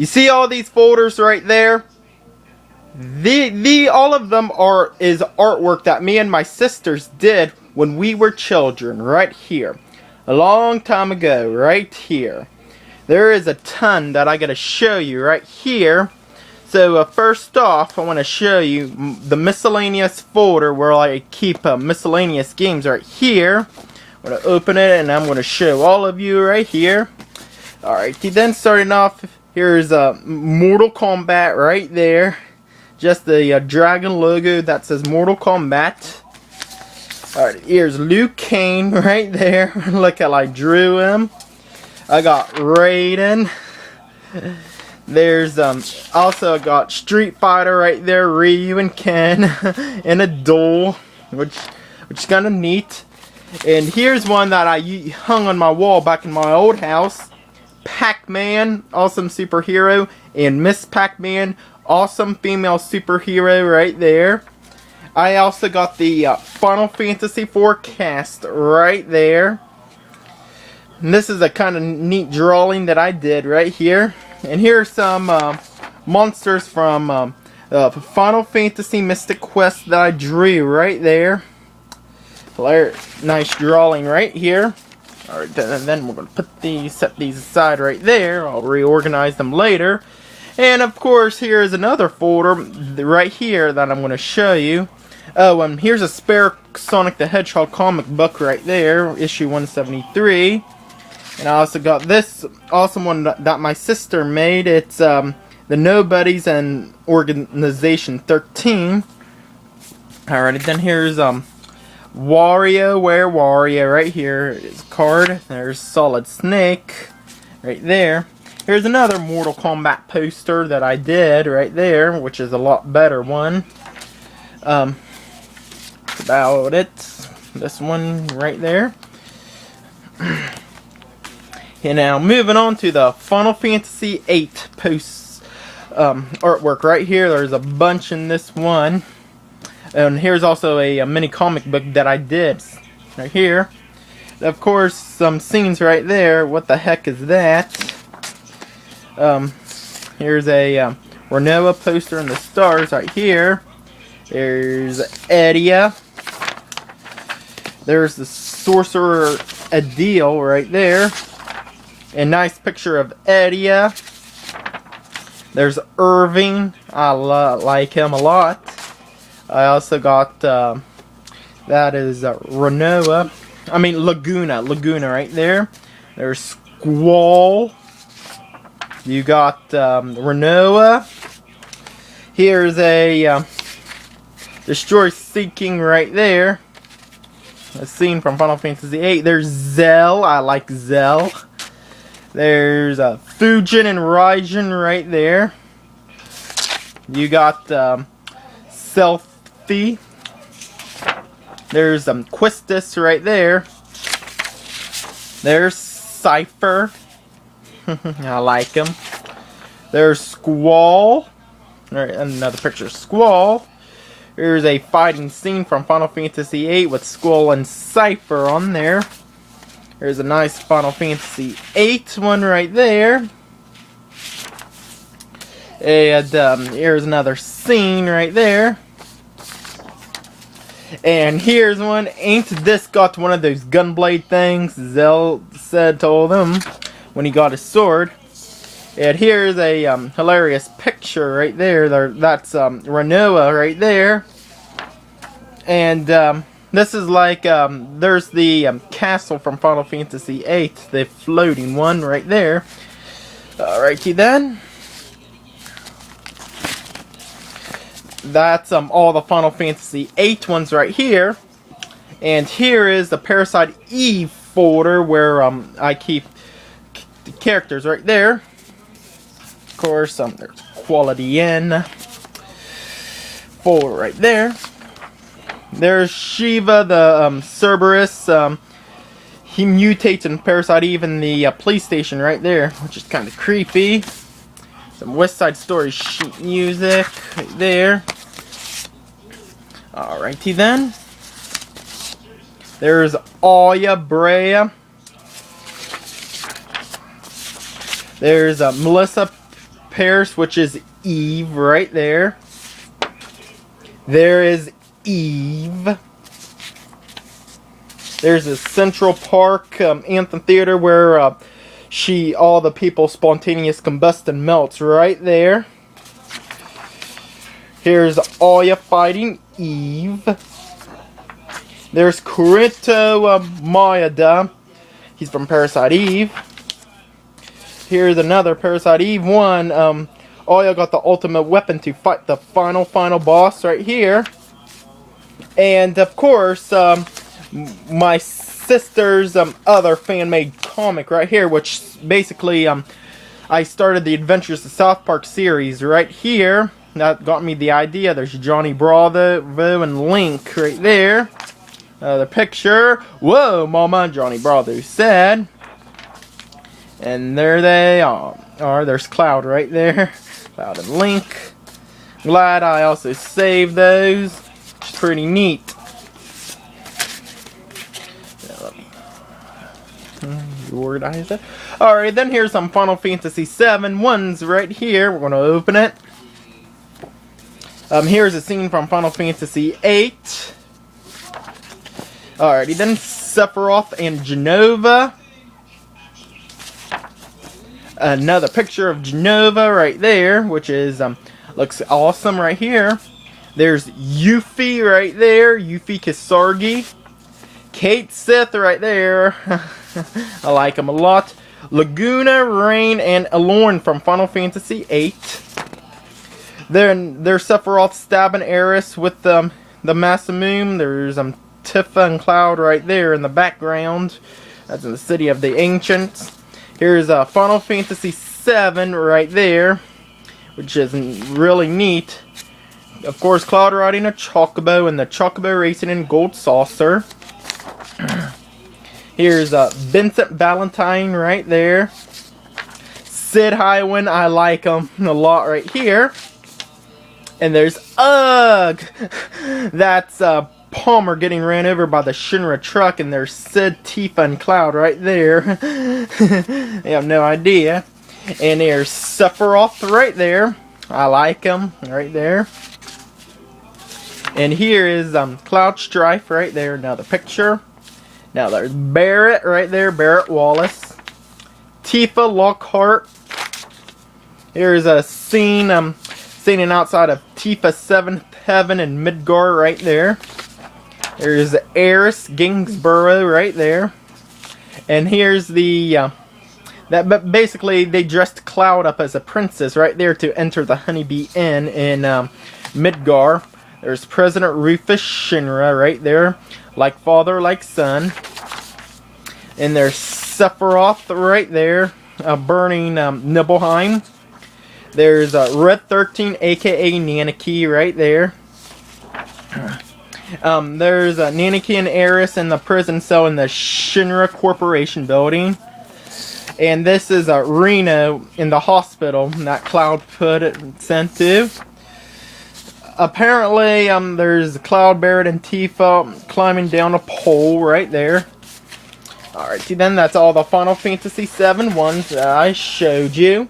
You see all these folders right there? All of them is artwork that me and my sisters did when we were children, right here. A long time ago, right here. There is a ton that I gotta show you right here. So first off, I want to show you the miscellaneous folder where I keep miscellaneous games right here. I'm going to open it and I'm going to show all of you right here. Alright, then starting off, here's Mortal Kombat right there. Just the dragon logo that says Mortal Kombat. Alright, here's Liu Kang right there. Look how I drew him. I got Raiden. There's also got Street Fighter right there, Ryu and Ken in a duel, which is kind of neat. And here's one that I hung on my wall back in my old house. Pac-Man, awesome superhero, and Miss Pac-Man, awesome female superhero right there. I also got the Final Fantasy IV cast right there. And this is a kind of neat drawing that I did right here. And here's some monsters from Final Fantasy Mystic Quest that I drew right there. Nice drawing right here. Alright, then we're going to set these aside right there. I'll reorganize them later. And of course, here's another folder right here that I'm going to show you. Oh, and here's a spare Sonic the Hedgehog comic book right there, issue 173. And I also got this awesome one that my sister made. It's the Nobodies and Organization 13. Alright, then here's Wario right here is a card. There's Solid Snake right there. Here's another Mortal Kombat poster that I did right there, which is a lot better one. That's about it. This one right there. And now moving on to the Final Fantasy VIII artwork right here. There's a bunch in this one. And here's also a mini comic book that I did right here. Of course, some scenes right there. What the heck is that? Here's a Renoa poster in the stars right here. There's Edia. There's the Sorcerer Adil right there. A nice picture of Edia. There's Irving. I like him a lot. I also got that is Laguna right there. There's Squall. You got Renoa. Here's a Destroy Seeking right there. A scene from Final Fantasy VIII. There's Zell. I like Zell. There's Fujin and Raijin right there. You got Selfie. There's Quistis right there. There's Cypher. I like him. There's Squall. Another picture of Squall. Here's a fighting scene from Final Fantasy VIII with Squall and Cypher on there. There's a nice Final Fantasy VIII one right there. And here's another scene right there. And here's one. Ain't this got one of those gunblade things Zell told him when he got his sword. And here's a hilarious picture right there. That's Renoa right there. And this is like, there's the castle from Final Fantasy VIII, the floating one right there. Alrighty then. That's all the Final Fantasy VIII ones right here. And here is the Parasite Eve folder where I keep the characters right there. Of course, there's Quality N folder right there. There's Shiva, the Cerberus. He mutates in Parasite Eve in the police station right there, which is kind of creepy. Some West Side Story sheet music right there. Alrighty then. There's Aya Brea. There's Melissa Paris, which is Eve right there. There is Eve. There's a Central Park amphitheater where all the people spontaneous combustion melts right there. Here's Aya fighting Eve. There's Kurito Mayada. He's from Parasite Eve. Here's another Parasite Eve 1. Aya got the ultimate weapon to fight the final boss right here. And of course, my sister's other fan-made comic right here, which basically I started the Adventures of South Park series right here. That got me the idea. There's Johnny Bravo and Link right there. The picture. Whoa, Mama, Johnny Bravo said. And there they are. There's Cloud right there. Cloud and Link. Glad I also saved those. It's pretty neat. Organize it. Alright, then here's some Final Fantasy VII ones right here. We're going to open it. Here's a scene from Final Fantasy VIII. Alrighty, then Sephiroth and Genova. Another picture of Genova right there, which is looks awesome right here. There's Yuffie right there, Yuffie Kisargi. Kate Sith right there. I like him a lot. Laguna, Rain, and Alorn from Final Fantasy VIII. Then there's Sephiroth stabbing Aeris with the Masamune. There's Tifa and Cloud right there in the background. That's in the City of the Ancients. Here's Final Fantasy VII right there, which is really neat. Of course, Cloud riding a Chocobo and the Chocobo racing in Gold Saucer. Here's Vincent Valentine right there. Sid Highwind, I like him a lot right here. And there's Ugh! That's Palmer getting ran over by the Shinra truck, and there's Sid, Tifa, and Cloud right there. They have no idea. And there's Sephiroth right there. I like him right there. And here is Cloud Strife right there, another picture. Now there's Barrett right there, Barrett Wallace. Tifa Lockhart. Here's a scene standing outside of Tifa 7th Heaven in Midgar right there. There's Aeris Gingsborough right there. And here's the basically they dressed Cloud up as a princess right there to enter the Honeybee Inn in Midgar. There's President Rufus Shinra right there. Like father, like son. And there's Sephiroth right there. Burning Nibelheim. There's Red 13, aka Nanaki right there. There's Nanaki and Aeris in the prison cell in the Shinra Corporation building. And this is Reno in the hospital that Cloud sent to. Apparently, there's Cloud, Barrett, and Tifa climbing down a pole right there. Alrighty then, that's all the Final Fantasy VII ones that I showed you.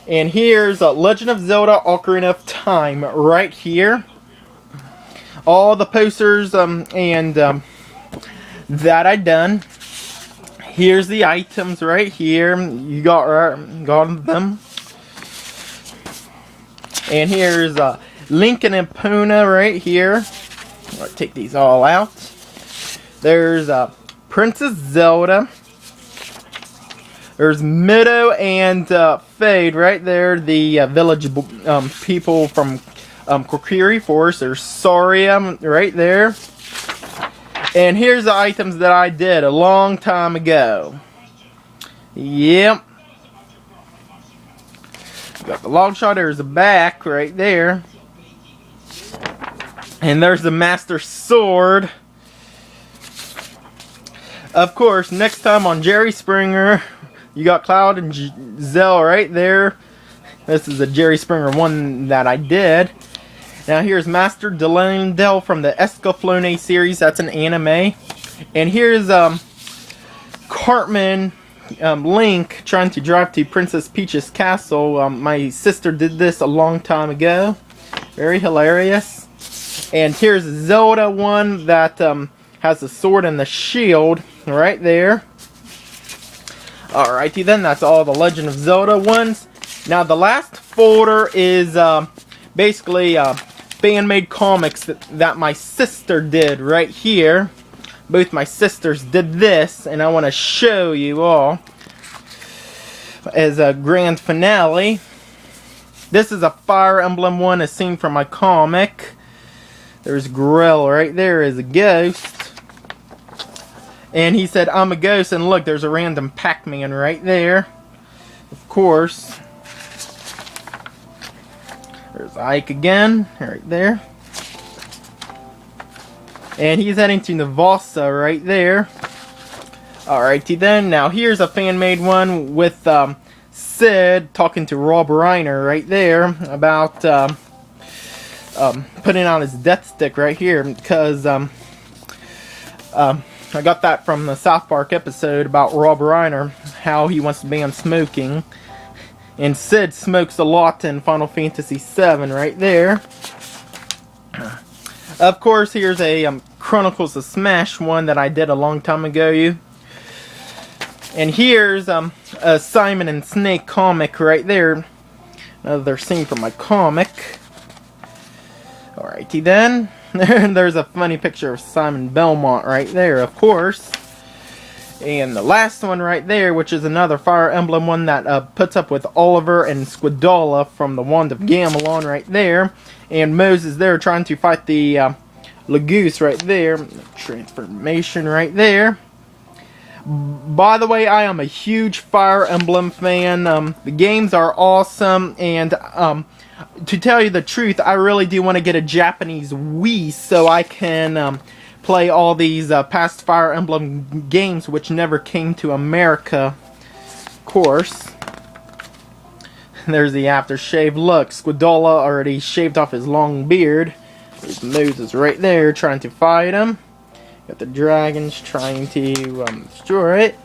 And here's Legend of Zelda Ocarina of Time right here. All the posters that I done. Here's the items right here. You got them. And here's Link and Epona right here. I'll take these all out. There's Princess Zelda. There's Mido and Fade right there. The village people from Kokiri Forest. There's Saria right there. And here's the items that I did a long time ago. Yep. Got the long shot. There's the back right there. And there's the Master Sword. Of course, next time on Jerry Springer, you got Cloud and Zell right there. This is a Jerry Springer one that I did. Now here's Master Delendel from the Escaflowne series. That's an anime. And here's Cartman Link trying to drive to Princess Peach's castle. My sister did this a long time ago. Very hilarious. And here's Zelda one that has the sword and the shield right there. Alrighty then, that's all the Legend of Zelda ones. Now the last folder is basically fan-made comics that my sister did right here. Both my sisters did this, and I want to show you all as a grand finale. This is a Fire Emblem one, a scene from my comic. There's Grill right there as a ghost. And he said, I'm a ghost, and look, there's a random Pac-Man right there. Of course. There's Ike again, right there. And he's heading to Navassa right there. Alrighty then, now here's a fan-made one with Sid talking to Rob Reiner right there about putting on his death stick right here, because I got that from the South Park episode about Rob Reiner, how he wants to ban smoking. And Sid smokes a lot in Final Fantasy VII right there. Of course, here's a Chronicles of Smash one that I did a long time ago. And here's a Simon and Snake comic right there. Another scene from my comic. Alrighty then. There's a funny picture of Simon Belmont right there, of course. And the last one right there, which is another Fire Emblem one that puts up with Oliver and Squidala from the Wand of Gamelon right there. And Moses there trying to fight the Lagoose right there. Transformation right there. By the way, I am a huge Fire Emblem fan. The games are awesome, and to tell you the truth, I really do want to get a Japanese Wii so I can play all these past Fire Emblem games which never came to America, of course. There's the aftershave. Look, Squidala already shaved off his long beard. There's Moses right there trying to fight him. Got the dragons trying to destroy it.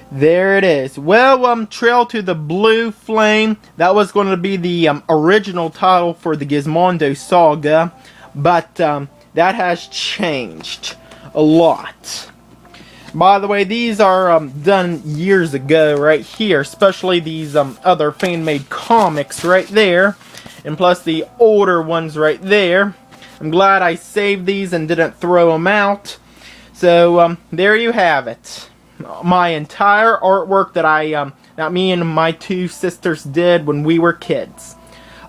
There it is. Well, Trail to the Blue Flame. That was going to be the original title for the Gizmondo saga. But that has changed a lot. By the way, these are done years ago right here. Especially these other fan-made comics right there. And plus the older ones right there. I'm glad I saved these and didn't throw them out. So, there you have it. My entire artwork that me and my two sisters did when we were kids.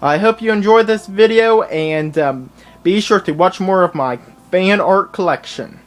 I hope you enjoyed this video, and be sure to watch more of my fan art collection.